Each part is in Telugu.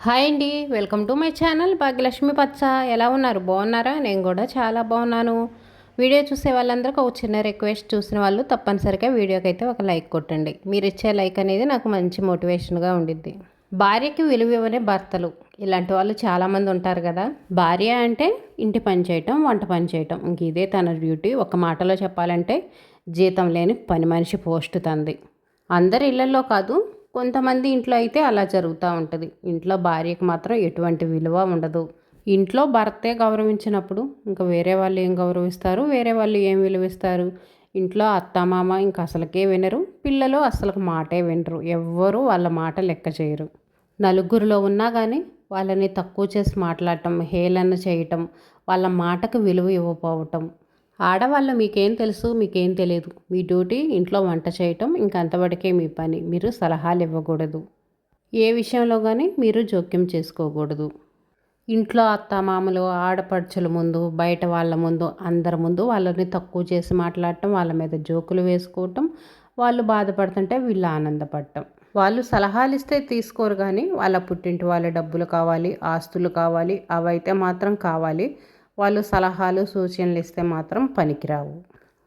హాయ్ అండి, welcome to my channel Bhagyalakshmi పచ్చ. ఎలా ఉన్నారు? బాగున్నారా? నేను కూడా చాలా బాగున్నాను. వీడియో చూసే వాళ్ళందరికీ ఒక చిన్న రిక్వెస్ట్, చూసిన వాళ్ళు తప్పనిసరిగా వీడియోకి అయితే ఒక లైక్ కొట్టండి. మీరు ఇచ్చే లైక్ అనేది నాకు మంచి మోటివేషన్గా ఉండిద్ది. భార్యకి విలువ ఇవ్వని భర్తలు, ఇలాంటి వాళ్ళు చాలామంది ఉంటారు కదా. భార్య అంటే ఇంటి పని చేయటం, వంట పని చేయటం, ఇంక ఇదే తన డ్యూటీ. ఒక మాటలో చెప్పాలంటే జీతం లేని పని మనిషి పోస్ట్ తంది. అందరి ఇళ్లలో కాదు, కొంతమంది ఇంట్లో అయితే అలా జరుగుతూ ఉంటుంది. ఇంట్లో భార్యకు మాత్రం ఎటువంటి విలువ ఉండదు. ఇంట్లో భర్తే గౌరవించినప్పుడు ఇంకా వేరే వాళ్ళు ఏం గౌరవిస్తారు, వేరే వాళ్ళు ఏం విలువిస్తారు? ఇంట్లో అత్తమామ ఇంక అసలుకే వినరు, పిల్లలు అసలుకు మాటే వినరు, ఎవ్వరూ వాళ్ళ మాట లెక్క చేయరు. నలుగురిలో ఉన్నా కానీ వాళ్ళని తక్కువ చేసి మాట్లాడటం, హేళన చేయటం, వాళ్ళ మాటకు విలువ ఇవ్వకపోవటం. ఆడవాళ్ళు మీకేం తెలుసు, మీకేం తెలియదు, మీ డ్యూటీ ఇంట్లో వంట చేయటం, ఇంకంతవరకే మీ పని. మీరు సలహాలు ఇవ్వకూడదు, ఏ విషయంలో కానీ మీరు జోక్యం చేసుకోకూడదు. ఇంట్లో అత్తమామలు, ఆడపడుచుల ముందు, బయట వాళ్ళ ముందు, అందరి ముందు వాళ్ళని తక్కువ చేసి మాట్లాడటం, వాళ్ళ మీద జోకులు వేసుకోవటం, వాళ్ళు బాధపడుతుంటే వీళ్ళు ఆనందపడటం. వాళ్ళు సలహాలు ఇస్తే తీసుకోరు, కానీ వాళ్ళ పుట్టింటి వాళ్ళ డబ్బులు కావాలి, ఆస్తులు కావాలి, అవైతే మాత్రం కావాలి. వాళ్ళు సలహాలు సూచనలు ఇస్తే మాత్రం పనికిరావు.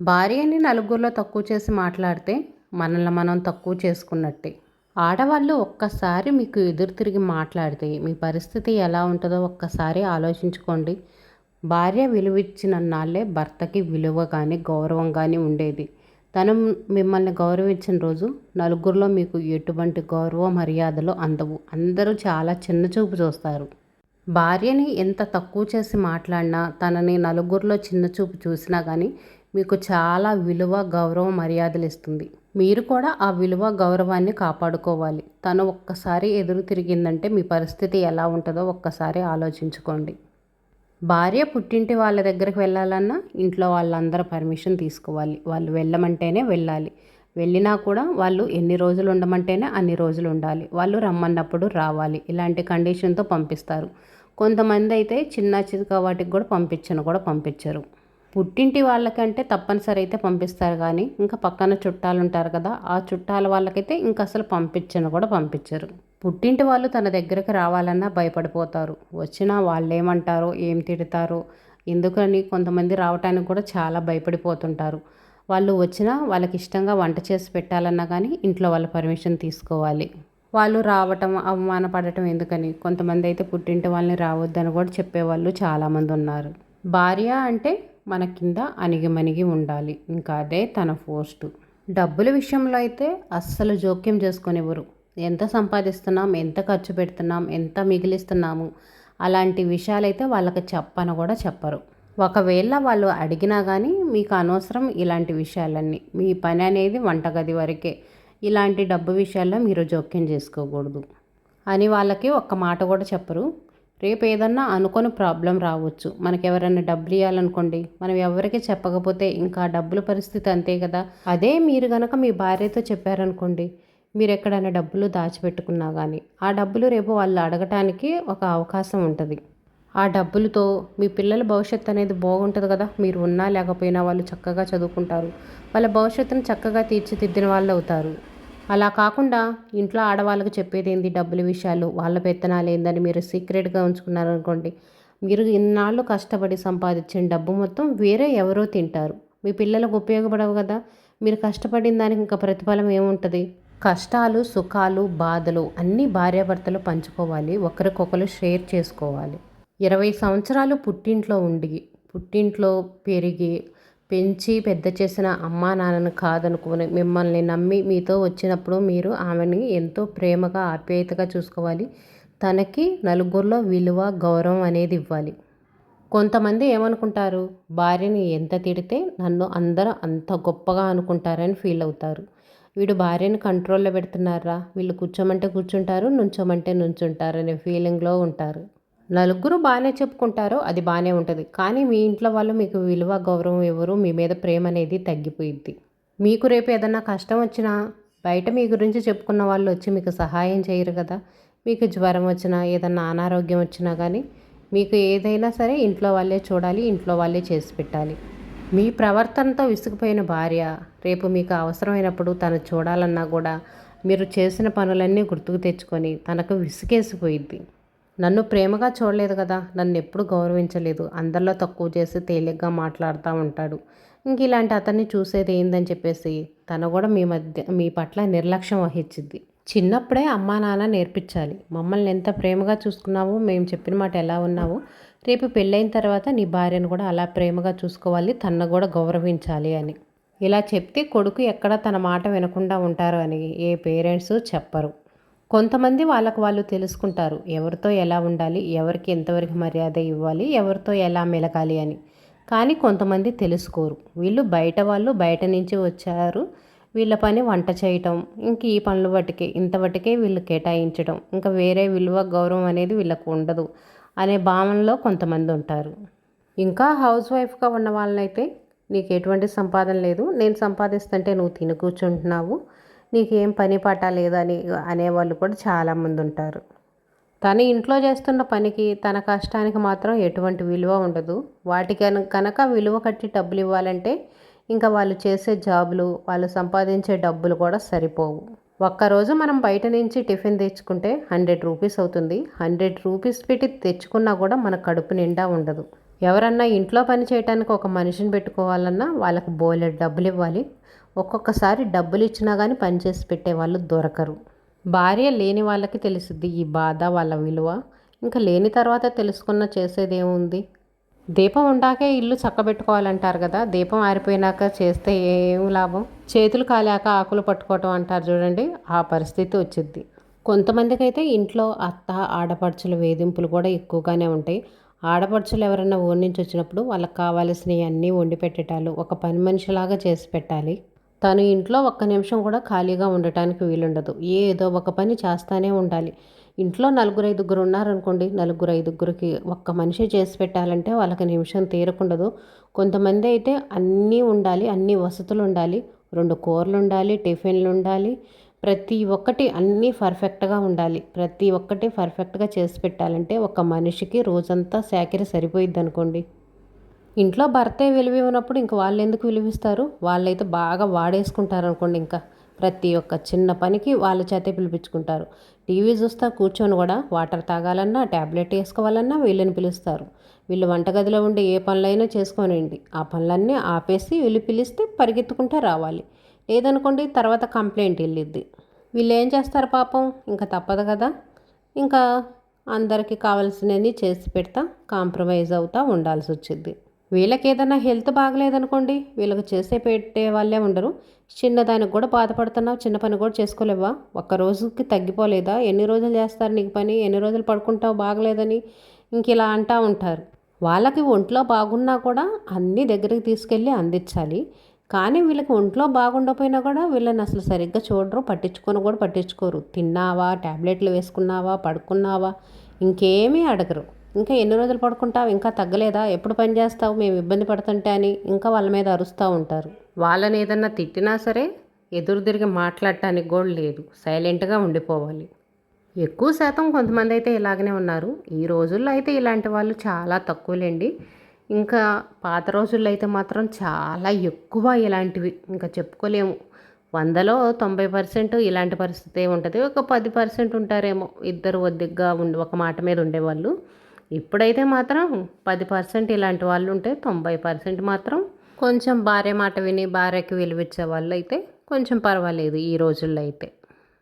భార్యని నలుగురిలో తక్కువ చేసి మాట్లాడితే మనల్ని మనం తక్కువ చేసుకున్నట్టే. ఆడవాళ్ళు ఒక్కసారి మీకు ఎదురు తిరిగి మాట్లాడితే మీ పరిస్థితి ఎలా ఉంటుందో ఒక్కసారి ఆలోచించుకోండి. భార్య విలువిచ్చిన నాళ్ళే భర్తకి విలువ కానీ గౌరవం కానీ ఉండేది. తను మిమ్మల్ని గౌరవించిన రోజు నలుగురిలో మీకు ఎటువంటి గౌరవ మర్యాదలు అందవు. అందరూ చాలా చిన్న చూపు చూస్తారు. భార్యని ఎంత తక్కువ చేసి మాట్లాడినా, తనని నలుగురిలో చిన్న చూపు చూసినా కానీ మీకు చాలా విలువ, గౌరవం, మర్యాదలు ఇస్తుంది. మీరు కూడా ఆ విలువ, గౌరవాన్ని కాపాడుకోవాలి. తను ఒక్కసారి ఎదురు తిరిగిందంటే మీ పరిస్థితి ఎలా ఉంటుందో ఒక్కసారి ఆలోచించుకోండి. భార్య పుట్టింటి వాళ్ళ దగ్గరికి వెళ్ళాలన్నా ఇంట్లో వాళ్ళందరూ పర్మిషన్ తీసుకోవాలి. వాళ్ళు వెళ్ళమంటేనే వెళ్ళాలి. వెళ్ళినా కూడా వాళ్ళు ఎన్ని రోజులు ఉండమంటేనే అన్ని రోజులు ఉండాలి. వాళ్ళు రమ్మన్నప్పుడు రావాలి. ఇలాంటి కండిషన్తో పంపిస్తారు. కొంతమంది అయితే చిన్న చితక వాటికి కూడా పంపించరు. పుట్టింటి వాళ్ళకంటే తప్పనిసరి అయితే పంపిస్తారు, కానీ ఇంకా పక్కన చుట్టాలు ఉంటారు కదా, ఆ చుట్టాల వాళ్ళకైతే ఇంకా అసలు పంపించరు. పుట్టింటి వాళ్ళు తన దగ్గరికి రావాలన్నా భయపడిపోతారు. వచ్చినా వాళ్ళు ఏమంటారో, ఏం తిడతారో, ఎందుకని కొంతమంది రావటానికి కూడా చాలా భయపడిపోతుంటారు. వాళ్ళు వచ్చినా వాళ్ళకి ఇష్టంగా వంట చేసి పెట్టాలన్నా కానీ ఇంట్లో వాళ్ళ పర్మిషన్ తీసుకోవాలి. వాళ్ళు రావటం, అవమానపడటం ఎందుకని కొంతమంది అయితే పుట్టింటి వాళ్ళని రావద్దని కూడా చెప్పేవాళ్ళు చాలామంది ఉన్నారు. భార్య అంటే మన కింద అణిగిమణిగి ఉండాలి, ఇంకా అదే తన పోస్టు. డబ్బుల విషయంలో అయితే అస్సలు జోక్యం చేసుకొనివ్వరు. ఎంత సంపాదిస్తున్నాం, ఎంత ఖర్చు పెడుతున్నాం, ఎంత మిగిలిస్తున్నాము, అలాంటి విషయాలైతే వాళ్ళకి చెప్పను కూడా చెప్పరు. ఒకవేళ వాళ్ళు అడిగినా కానీ మీకు అనవసరం ఇలాంటి విషయాలన్నీ, మీ పని అనేది వంటగది వరకే, ఇలాంటి డబ్బు విషయాల్లో మీరు జోక్యం చేసుకోకూడదు అని వాళ్ళకి ఒక్క మాట కూడా చెప్పరు. రేపు ఏదన్నా అనుకొని ప్రాబ్లం రావచ్చు. మనకి ఎవరైనా డబ్బులు ఇవ్వాలనుకోండి, మనం ఎవరికి చెప్పకపోతే ఇంకా డబ్బుల పరిస్థితి అంతే కదా. అదే మీరు కనుక మీ భార్యతో చెప్పారనుకోండి, మీరు ఎక్కడైనా డబ్బులు దాచిపెట్టుకున్నా కానీ ఆ డబ్బులు రేపు వాళ్ళు అడగటానికి ఒక అవకాశం ఉంటుంది. ఆ డబ్బులతో మీ పిల్లల భవిష్యత్తు అనేది బాగుంటుంది కదా. మీరు ఉన్నా లేకపోయినా వాళ్ళు చక్కగా చదువుకుంటారు, వాళ్ళ భవిష్యత్తును చక్కగా తీర్చిదిద్దిన వాళ్ళు అవుతారు. అలా కాకుండా ఇంట్లో ఆడవాళ్ళకి చెప్పేది ఏంది, డబ్బుల విషయాలు, వాళ్ళ పెత్తనాలు ఏందని మీరు సీక్రెట్గా ఉంచుకున్నారనుకోండి, మీరు ఇన్నాళ్ళు కష్టపడి సంపాదించిన డబ్బు మొత్తం వేరే ఎవరో తింటారు. మీ పిల్లలకు ఉపయోగపడవు కదా. మీరు కష్టపడిన దానికి ఇంకా ప్రతిఫలం ఏముంటుంది? కష్టాలు, సుఖాలు, బాధలు అన్నీ భార్యాభర్తలు పంచుకోవాలి, ఒకరికొకరు షేర్ చేసుకోవాలి. 20 సంవత్సరాలు పుట్టింట్లో ఉండి, పుట్టింట్లో పెరిగి, పెంచి పెద్ద చేసిన అమ్మా నాన్నను కాదనుకుని మిమ్మల్ని నమ్మి మీతో వచ్చినప్పుడు మీరు ఆమెని ఎంతో ప్రేమగా, ఆప్యాయతగా చూసుకోవాలి. తనకి నలుగురిలో విలువ, గౌరవం అనేది ఇవ్వాలి. కొంతమంది ఏమనుకుంటారు, భార్యని ఎంత తిడితే నన్ను అందరూ అంత గొప్పగా అనుకుంటారని ఫీల్ అవుతారు. వీడు భార్యని కంట్రోల్లో పెడుతున్నారా, వీళ్ళు కూర్చోమంటే కూర్చుంటారు, నుంచోమంటే నుంచుంటారు అనే ఫీలింగ్లో ఉంటారు. నలుగురు బాగానే చెప్పుకుంటారో అది బాగానే ఉంటుంది, కానీ మీ ఇంట్లో వాళ్ళు మీకు విలువ, గౌరవం ఇవ్వరు. మీ మీద ప్రేమ అనేది తగ్గిపోయిద్ది. మీకు రేపు ఏదన్నా కష్టం వచ్చినా బయట మీ గురించి చెప్పుకున్న వాళ్ళు వచ్చి మీకు సహాయం చేయరు కదా. మీకు జ్వరం వచ్చినా, ఏదన్నా అనారోగ్యం వచ్చినా కానీ మీకు ఏదైనా సరే ఇంట్లో వాళ్ళే చూడాలి, ఇంట్లో వాళ్ళే చేసి పెట్టాలి. మీ ప్రవర్తనతో విసిగిపోయిన భార్య రేపు మీకు అవసరమైనప్పుడు తను చూడాలన్నా కూడా మీరు చేసిన పనులన్నీ గుర్తుకు తెచ్చుకొని తనకు విసిగేసిపోయిద్ది. నన్ను ప్రేమగా చూడలేదు కదా, నన్ను ఎప్పుడు గౌరవించలేదు, అందరిలో తక్కువ చేసి తేలిగ్గా మాట్లాడుతూ ఉంటాడు. ఇంక ఇలాంటి అతన్ని చూసేది ఏందని చెప్పేసి తను కూడా మీ పట్ల నిర్లక్ష్యం వహించిద్ది. చిన్నప్పుడే అమ్మా నాన్న నేర్పించాలి. మమ్మల్ని ఎంత ప్రేమగా చూసుకున్నావో, మేము చెప్పిన మాట ఎలా ఉన్నావో, రేపు పెళ్ళైన తర్వాత నీ భార్యను కూడా అలా ప్రేమగా చూసుకోవాలి, తన్ను కూడా గౌరవించాలి అని. ఇలా చెప్తే కొడుకు ఎక్కడ తన మాట వినకుండా ఉంటారు అని ఏ పేరెంట్స్ చెప్పరు. కొంతమంది వాళ్ళకు వాళ్ళు తెలుసుకుంటారు, ఎవరితో ఎలా ఉండాలి, ఎవరికి ఎంతవరకు మర్యాద ఇవ్వాలి, ఎవరితో ఎలా మెలగాలి అని. కానీ కొంతమంది తెలుసుకోరు. వీళ్ళు బయట నుంచి వచ్చారు, వీళ్ళ పని వంట చేయటం, ఇంక ఈ పనులు బట్టికే ఇంతవరకే వీళ్ళు కేటాయించడం, ఇంకా వేరే విలువ గౌరవం అనేది వీళ్ళకు ఉండదు అనే భావనలో కొంతమంది ఉంటారు. ఇంకా హౌస్ వైఫ్గా ఉన్న వాళ్ళనైతే నీకు ఎటువంటి సంపాదన లేదు, నేను సంపాదిస్తుంటే నువ్వు తిని కూర్చుంటున్నావు, నీకేం పని పాట లేదని అనేవాళ్ళు కూడా చాలామంది ఉంటారు. తను ఇంట్లో చేస్తున్న పనికి తన కష్టానికి మాత్రం ఎటువంటి విలువ ఉండదు. వాటికి కనుక విలువ కట్టి డబ్బులు ఇవ్వాలంటే ఇంకా వాళ్ళు చేసే జాబులు, వాళ్ళు సంపాదించే డబ్బులు కూడా సరిపోవు. ఒక్కరోజు మనం బయట నుంచి టిఫిన్ తెచ్చుకుంటే 100 రూపీస్ అవుతుంది. 100 రూపీస్ పెట్టి తెచ్చుకున్నా కూడా మన కడుపు నిండా ఉండదు. ఎవరన్నా ఇంట్లో పని చేయడానికి ఒక మనిషిని పెట్టుకోవాలన్నా వాళ్ళకి బోలెడు డబ్బులు ఇవ్వాలి. ఒక్కొక్కసారి డబ్బులు ఇచ్చినా కానీ పనిచేసి పెట్టే వాళ్ళు దొరకరు. భార్య లేని వాళ్ళకి తెలుస్తుంది ఈ బాధ, వాళ్ళ విలువ. ఇంకా లేని తర్వాత తెలుసుకున్న చేసేదేముంది. దీపం ఉండాకే ఇల్లు చక్కబెట్టుకోవాలంటారు కదా, దీపం ఆరిపోయినాక చేస్తే ఏం లాభం. చేతులు కాలాక ఆకులు పట్టుకోవటం అంటారు చూడండి, ఆ పరిస్థితి వచ్చింది. కొంతమందికి అయితే ఇంట్లో అత్త ఆడపడుచుల వేధింపులు కూడా ఎక్కువగానే ఉంటాయి. ఆడపడుచులు ఎవరైనా ఊరి నుంచి వచ్చినప్పుడు వాళ్ళకి కావాల్సినవి అన్నీ వండి పెట్టేటాలు, ఒక పని మనిషిలాగా చేసి పెట్టాలి. తను ఇంట్లో ఒక్క నిమిషం కూడా ఖాళీగా ఉండటానికి వీలుండదు, ఏదో ఒక పని చేస్తూనే ఉండాలి. ఇంట్లో 4-5 ఉన్నారనుకోండి, 4-5కి ఒక్క మనిషి చేసి పెట్టాలంటే వాళ్ళకి నిమిషం తీరకుండదు. కొంతమంది అయితే అన్నీ ఉండాలి, అన్ని వసతులు ఉండాలి, 2 కూరలు ఉండాలి, టిఫిన్లు ఉండాలి, ప్రతి ఒక్కటి అన్నీ పర్ఫెక్ట్గా ఉండాలి. ప్రతి ఒక్కటి పర్ఫెక్ట్గా చేసి పెట్టాలంటే ఒక మనిషికి రోజంతా సేకరి సరిపోయిద్ది అనుకోండి. ఇంట్లో భర్తే విలువివ్వనప్పుడు ఇంక వాళ్ళు ఎందుకు విలువిస్తారు. వాళ్ళైతే బాగా వాడేసుకుంటారు అనుకోండి. ఇంకా ప్రతి ఒక్క చిన్న పనికి వాళ్ళ చేతే పిలిపించుకుంటారు. టీవీ చూస్తా కూర్చొని కూడా వాటర్ తాగాలన్నా, ట్యాబ్లెట్ వేసుకోవాలన్నా వీళ్ళని పిలుస్తారు. వీళ్ళు వంటగదిలో ఉండి ఏ పనులైనా చేసుకోనండి, ఆ పనులన్నీ ఆపేసి వీళ్ళు పిలిస్తే పరిగెత్తుకుంటే రావాలి. లేదనుకోండి తర్వాత కంప్లైంట్ వెళ్ళిద్ది. వీళ్ళు ఏం చేస్తారు పాపం, ఇంకా తప్పదు కదా, ఇంకా అందరికీ కావాల్సినవి చేసి పెడతా కాంప్రమైజ్ అవుతా ఉండాల్సి వచ్చింది. వీళ్ళకి ఏదైనా హెల్త్ బాగలేదనుకోండి, వీళ్ళకి చేసే పెట్టే వాళ్ళే ఉండరు. చిన్నదానికి కూడా బాధపడుతున్నావు, చిన్న పని కూడా చేసుకోలేవా, ఒక్క రోజుకి తగ్గిపోలేదా, ఎన్ని రోజులు చేస్తారు నీకు పని, ఎన్ని రోజులు పడుకుంటావు బాగలేదని, ఇంక ఇలా అంటూ ఉంటారు. వాళ్ళకి ఒంట్లో బాగున్నా కూడా అన్నీ దగ్గరికి తీసుకెళ్ళి అందించాలి. కానీ వీళ్ళకి ఒంట్లో బాగుండకపోయినా కూడా వీళ్ళని అసలు సరిగ్గా చూడరు, పట్టించుకోరు. తిన్నావా, ట్యాబ్లెట్లు వేసుకున్నావా, పడుకున్నావా, ఇంకేమీ అడగరు. ఇంకా ఎన్ని రోజులు పడుకుంటావు, ఇంకా తగ్గలేదా, ఎప్పుడు పని చేస్తావు, మేము ఇబ్బంది పడుతుంటే అని ఇంకా వాళ్ళ మీద అరుస్తూ ఉంటారు. వాళ్ళని ఏదన్నా తిట్టినా సరే ఎదురు తిరిగి మాట్లాడటానికి కూడా లేదు, సైలెంట్గా ఉండిపోవాలి. ఎక్కువ శాతం కొంతమంది అయితే ఇలాగనే ఉన్నారు. ఈ రోజుల్లో అయితే ఇలాంటి వాళ్ళు చాలా తక్కువలేండి. ఇంకా పాత రోజుల్లో అయితే మాత్రం చాలా ఎక్కువ ఇలాంటివి, ఇంకా చెప్పుకోలేము. 100లో 90% ఇలాంటి పరిస్థితే ఉంటుంది. ఒక 10% ఉంటారేమో ఇద్దరు ఒద్దిగ్గా ఒక మాట మీద ఉండేవాళ్ళు. ఇప్పుడైతే మాత్రం 10% ఇలాంటి వాళ్ళు ఉంటే 90% మాత్రం కొంచెం భార్య మాట విని భార్యకి విలువిచ్చే వాళ్ళు అయితే కొంచెం పర్వాలేదు ఈ రోజుల్లో అయితే.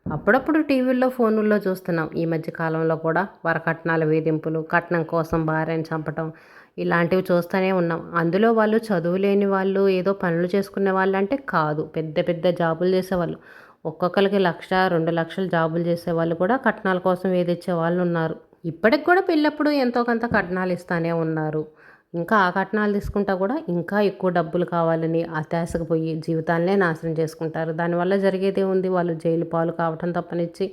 అప్పుడప్పుడు టీవీల్లో ఫోనుల్లో చూస్తున్నాం ఈ మధ్య కాలంలో కూడా వరకట్నాల వేధింపులు, కట్నం కోసం భార్యను చంపటం, ఇలాంటివి చూస్తూనే ఉన్నాం. అందులో వాళ్ళు చదువు లేని వాళ్ళు, ఏదో పనులు చేసుకునే వాళ్ళు అంటే కాదు, పెద్ద పెద్ద జాబులు చేసేవాళ్ళు. ఒక్కొక్కరికి 1,00,000-2,00,000 జాబులు చేసేవాళ్ళు కూడా కట్నాల కోసం వేధించే వాళ్ళు ఉన్నారు. ఇప్పటికి కూడా పెళ్ళప్పుడు ఎంతో కొంత కట్నాలు ఇస్తూనే ఉన్నారు. ఇంకా ఆ కట్నాలు తీసుకుంటా కూడా ఇంకా ఎక్కువ డబ్బులు కావాలని అత్యాశకు పోయి జీవితాలనే నాశనం చేసుకుంటారు. దానివల్ల జరిగేదే ఉంది, వాళ్ళు జైలు పాలు కావటం తప్పనిచ్చి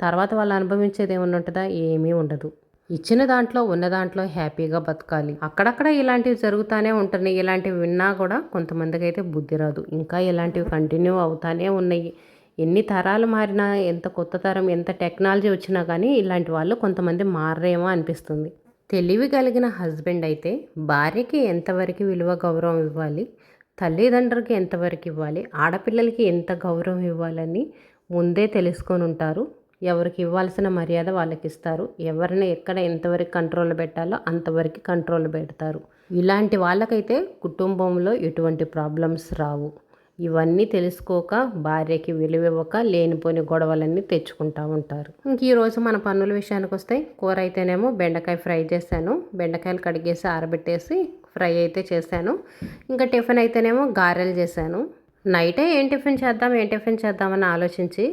తర్వాత వాళ్ళు అనుభవించేది ఏమన్నా ఉంటుందా, ఏమీ ఉండదు. ఇచ్చిన దాంట్లో ఉన్న దాంట్లో హ్యాపీగా బతకాలి. అక్కడక్కడ ఇలాంటివి జరుగుతూనే ఉంటున్నాయి. ఇలాంటివి విన్నా కూడా కొంతమందికి అయితే బుద్ధి రాదు. ఇంకా ఇలాంటివి కంటిన్యూ అవుతానే ఉన్నాయి. ఎన్ని తరాలు మారినా, ఎంత కొత్త తరం, ఎంత టెక్నాలజీ వచ్చినా కానీ ఇలాంటి వాళ్ళు కొంతమంది మారరేమో అనిపిస్తుంది. తెలివి కలిగిన హస్బెండ్ అయితే భార్యకి ఎంతవరకు విలువ గౌరవం ఇవ్వాలి, తల్లిదండ్రులకి ఎంతవరకు ఇవ్వాలి, ఆడపిల్లలకి ఎంత గౌరవం ఇవ్వాలని ముందే తెలుసుకొని ఉంటారు. ఎవరికి ఇవ్వాల్సిన మర్యాద వాళ్ళకి ఇస్తారు. ఎవరిని ఎక్కడ ఎంతవరకు కంట్రోల్ పెట్టాలో అంతవరకు కంట్రోల్ పెడతారు. ఇలాంటి వాళ్ళకైతే కుటుంబంలో ఎటువంటి ప్రాబ్లమ్స్ రావు. ఇవన్నీ తెలుసుకోక భార్యకి విలువివ్వక లేనిపోని గొడవలన్నీ తెచ్చుకుంటూ ఉంటారు. ఇంక ఈరోజు మన పన్నుల విషయానికి వస్తే కూర అయితేనేమో బెండకాయ ఫ్రై చేశాను. బెండకాయలు కడిగేసి ఆరబెట్టేసి ఫ్రై అయితే చేశాను. ఇంకా టిఫిన్ అయితేనేమో గారెలు చేశాను. నైటే ఏం టిఫిన్ చేద్దామని ఆలోచించి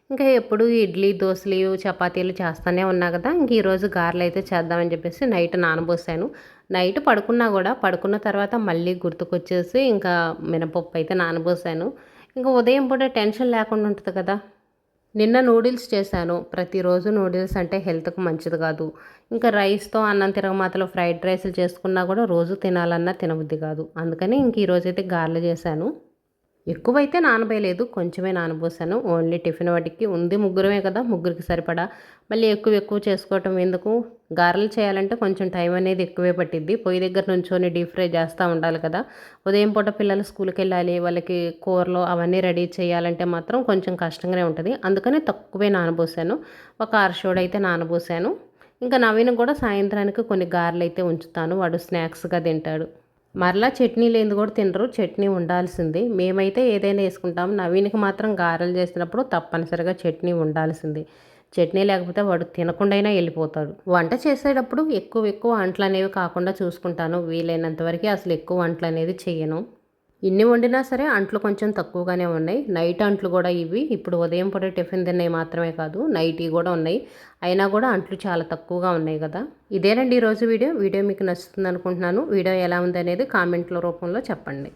ఇంకా ఎప్పుడు ఇడ్లీ దోశలు చపాతీలు చేస్తూనే ఉన్నా కదా, ఇంక ఈరోజు గారెలు అయితే చేద్దామని చెప్పేసి నైట్ నానబోసాను. నైట్ పడుకున్నా కూడా పడుకున్న తర్వాత మళ్ళీ గుర్తుకొచ్చేసి ఇంకా మినపప్పు అయితే నానబోసాను. ఇంకా ఉదయం పూట టెన్షన్ లేకుండా ఉంటుంది కదా. నిన్న నూడిల్స్ చేశాను. ప్రతిరోజు నూడిల్స్ అంటే హెల్త్కి మంచిది కాదు. ఇంకా రైస్తో అన్నం తిరగమాతలో ఫ్రైడ్ రైస్లు చేసుకున్నా కూడా రోజు తినాలన్నా తినబుద్ధి కాదు. అందుకని ఇంక ఈరోజైతే గారెలు చేశాను. ఎక్కువైతే నానబోయలేదు, కొంచెమే నానబోసాను. ఓన్లీ టిఫిన్ వాటికి ఉంది, ముగ్గురమే కదా, ముగ్గురికి సరిపడా. మళ్ళీ ఎక్కువ చేసుకోవటం ఎందుకు. గారెలు చేయాలంటే కొంచెం టైం అనేది ఎక్కువే పట్టిద్ది. పొయ్యి దగ్గర నుంచొని డీప్ ఫ్రై చేస్తూ ఉండాలి కదా. ఉదయం పూట పిల్లలు స్కూల్కి వెళ్ళాలి, వాళ్ళకి కూరలు అవన్నీ రెడీ చేయాలంటే మాత్రం కొంచెం కష్టంగానే ఉంటుంది. అందుకని తక్కువే నానబోసాను. ఒక అరశోడు అయితే నానబోసాను. ఇంకా నవీన్ కూడా సాయంత్రానికి కొన్ని గారెలు అయితే ఉంచుతాను, వాడు స్నాక్స్గా తింటాడు. మరలా చట్నీ లేనిది కూడా తినరు, చట్నీ ఉండాల్సింది. మేమైతే ఏదైనా వేసుకుంటాం. నవీన్కి మాత్రం గారెలు చేసినప్పుడు తప్పనిసరిగా చట్నీ ఉండాల్సింది. చట్నీ లేకపోతే వాడు తినకుండా వెళ్ళిపోతాడు. వంట చేసేటప్పుడు ఎక్కువ అంట్లు అనేవి కాకుండా చూసుకుంటాను. వీలైనంత వరకు అసలు ఎక్కువ వంటలు అనేది చెయ్యను. ఇన్ని వండినా సరే అంట్లు కొంచెం తక్కువగానే ఉన్నాయి. నైట్ అంట్లు కూడా ఇవి ఇప్పుడు ఉదయం పూట టిఫిన్ తిన్నాయి మాత్రమే కాదు, నైట్ కూడా ఉన్నాయి. అయినా కూడా అంట్లు చాలా తక్కువగా ఉన్నాయి కదా. ఇదేనండి ఈరోజు వీడియో మీకు నచ్చుతుంది అనుకుంటున్నాను. వీడియో ఎలా ఉంది అనేది కామెంట్ల రూపంలో చెప్పండి.